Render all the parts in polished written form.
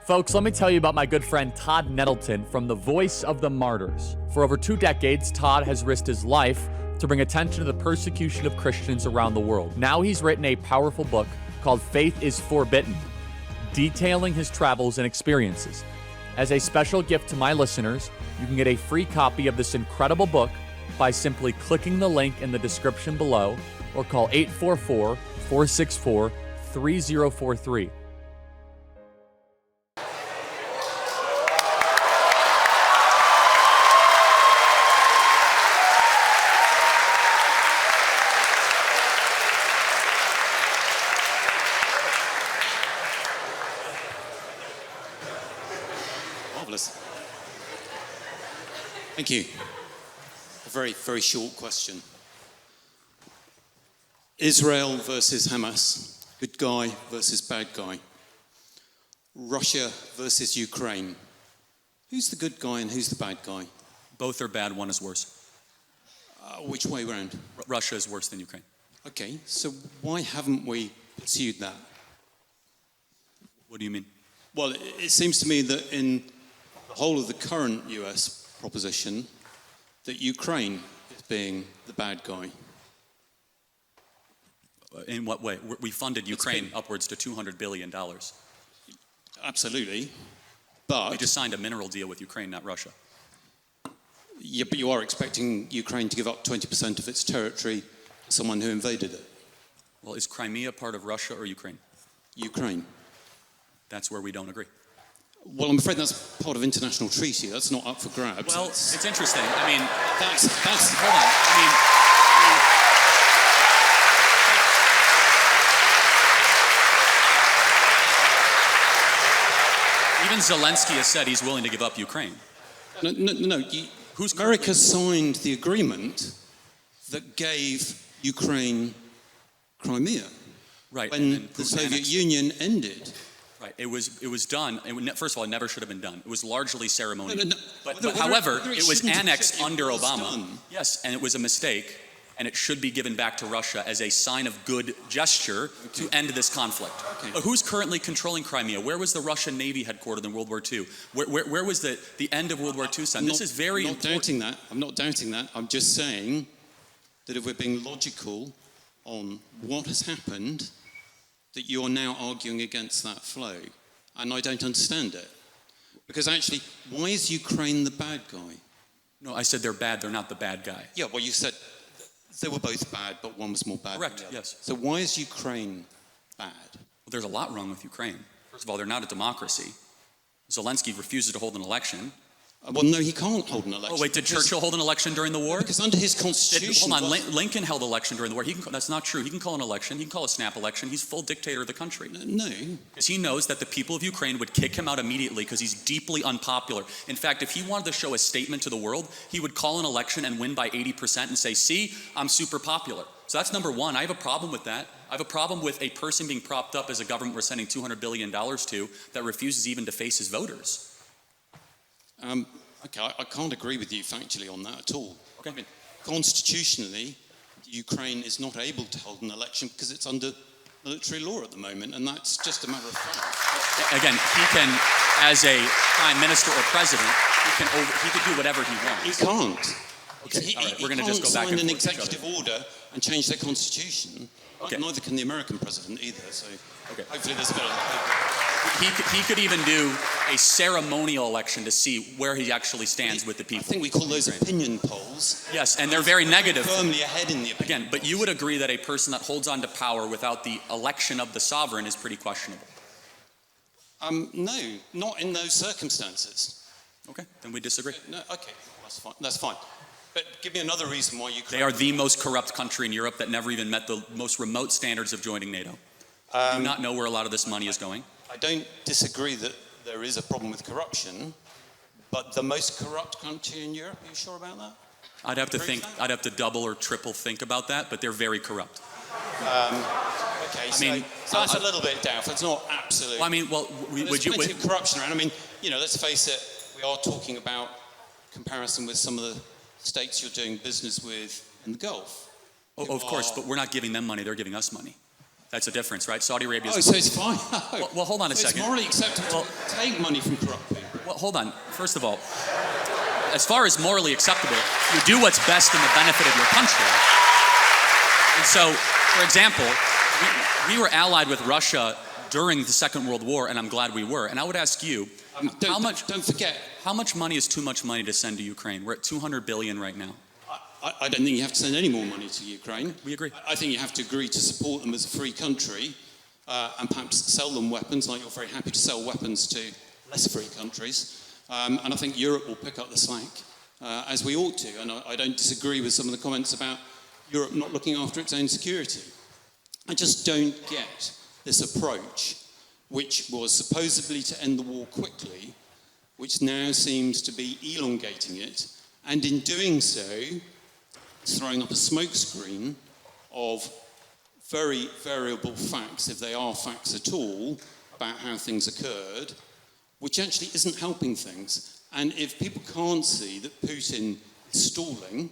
Folks, let me tell you about my good friend Todd Nettleton from The Voice of the Martyrs. For over 2 decades, Todd has risked his life to bring attention to the persecution of Christians around the world. Now he's written a powerful book called Faith is Forbidden, detailing his travels and experiences. As a special gift to my listeners, you can get a free copy of this incredible book by simply clicking the link in the description below or call 844-464-3043. Thank you. A very, very short question. Israel versus Hamas, good guy versus bad guy. Russia versus Ukraine. Who's the good guy and who's the bad guy? Both are bad, one is worse. Which way round? Russia is worse than Ukraine. Okay, so why haven't we pursued that? What do you mean? Well, it seems to me that in the whole of the current US proposition, that Ukraine is being the bad guy. In what way? We funded Ukraine upwards to $200 billion. Absolutely, but... We just signed a mineral deal with Ukraine, not Russia. Yeah, but you are expecting Ukraine to give up 20% of its territory to someone who invaded it. Well, is Crimea part of Russia or Ukraine? Ukraine. That's where we don't agree. Well, I'm afraid that's part of international treaty. That's not up for grabs. Well, it's interesting. I mean, that's hold on. I mean, even Zelensky has said he's willing to give up Ukraine. No. America signed the agreement that gave Ukraine Crimea. Right. When the Soviet Union ended. Right. It was done. First of all, it never should have been done. It was largely ceremonial. No. But however, it was annexed under Obama. Yes, and it was a mistake, and it should be given back to Russia as a sign of good gesture to end this conflict. Okay. But who's currently controlling Crimea? Where was the Russian Navy headquartered in World War II? Where was the end of World War II signed? This is very important. I'm not doubting that. I'm just saying that if we're being logical on what has happened, that you're now arguing against that flow. And I don't understand it. Because actually, why is Ukraine the bad guy? No, I said they're bad, they're not the bad guy. Yeah, well, you said they were both bad, but one was more bad. Correct, yes. So why is Ukraine bad? Well, there's a lot wrong with Ukraine. First of all, they're not a democracy. Zelensky refuses to hold an election. Well, no, he can't hold an election. Oh, wait, did Churchill hold an election during the war? Because under his constitution... Hold on, Lincoln held an election during the war. That's not true. He can call an election. He can call a snap election. He's full dictator of the country. No. Because he knows that the people of Ukraine would kick him out immediately because he's deeply unpopular. In fact, if he wanted to show a statement to the world, he would call an election and win by 80% and say, see, I'm super popular. So that's number one. I have a problem with that. I have a problem with a person being propped up as a government we're sending $200 billion to that refuses even to face his voters. Okay, I can't agree with you factually on that at all. Okay. I mean, constitutionally, Ukraine is not able to hold an election because it's under military law at the moment, and that's just a matter of fact. Again, he can, as a prime minister or president, he could do whatever he wants. He can't. Okay, all right, we're going to just go back and sign an forth executive order and change their constitution. Okay. Neither can the American president either, so hopefully there's a bit of... He could even do a ceremonial election to see where he actually stands with the people. I think we call those opinion polls. Yes, and they're very negative. Firmly ahead in the opinion. Again, but you would agree that a person that holds on to power without the election of the sovereign is pretty questionable. No, not in those circumstances. Okay, then we disagree. No, okay, that's fine. But give me another reason why Ukraine... They are the most corrupt country in Europe that never even met the most remote standards of joining NATO. Do you not know where a lot of this money is going? I don't disagree that there is a problem with corruption, but the most corrupt country in Europe, are you sure about that? I'd have to double or triple think about that, but they're very corrupt. Okay, so that's a little bit doubtful. It's not absolute. Well, I mean, there's plenty of corruption around. I mean, let's face it, we are talking about comparison with some of the states you're doing business with in the Gulf. Oh, of course, but we're not giving them money, they're giving us money. That's a difference, right? Saudi Arabia Oh, is... so it's fine. Well, hold on a So second. it's morally acceptable to take money from corrupt people. Well, hold on. First of all, as far as morally acceptable, you do what's best in the benefit of your country. And so, for example, we were allied with Russia during the Second World War, and I'm glad we were. And I would ask you, Don't forget, how much money is too much money to send to Ukraine? We're at $200 billion right now. I don't think you have to send any more money to Ukraine. We agree. I think you have to agree to support them as a free country and perhaps sell them weapons, like you're very happy to sell weapons to less free countries. And I think Europe will pick up the slack, as we ought to. And I don't disagree with some of the comments about Europe not looking after its own security. I just don't get this approach, which was supposedly to end the war quickly, which now seems to be elongating it, and in doing so, throwing up a smokescreen of very variable facts, if they are facts at all, about how things occurred, which actually isn't helping things. And if people can't see that Putin is stalling,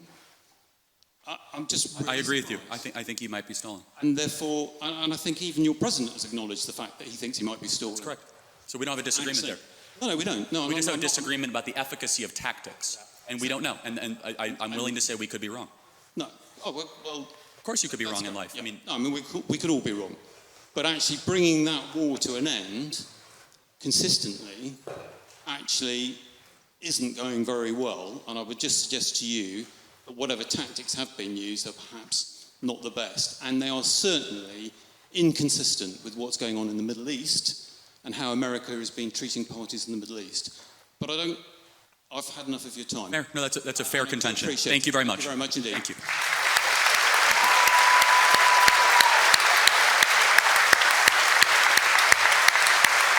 I'm just really I agree with you. surprised. I think he might be stalling. And therefore, and I think even your president has acknowledged the fact that he thinks he might be stalling. That's correct. So we don't have a disagreement Actually, there. No, we don't. No, We just have a I'm not- disagreement about the efficacy of tactics. And we don't know. And I'm willing to say we could be wrong. No. Oh, well, Of course you could be wrong in life. yeah. I mean, No, we could all be wrong. But actually bringing that war to an end consistently actually isn't going very well. And I would just suggest to you that whatever tactics have been used are perhaps not the best. And they are certainly inconsistent with what's going on in the Middle East and how America has been treating parties in the Middle East. But I've had enough of your time. no, that's a fair contention. Appreciate Thank you very much. Thank you very much indeed. Thank you.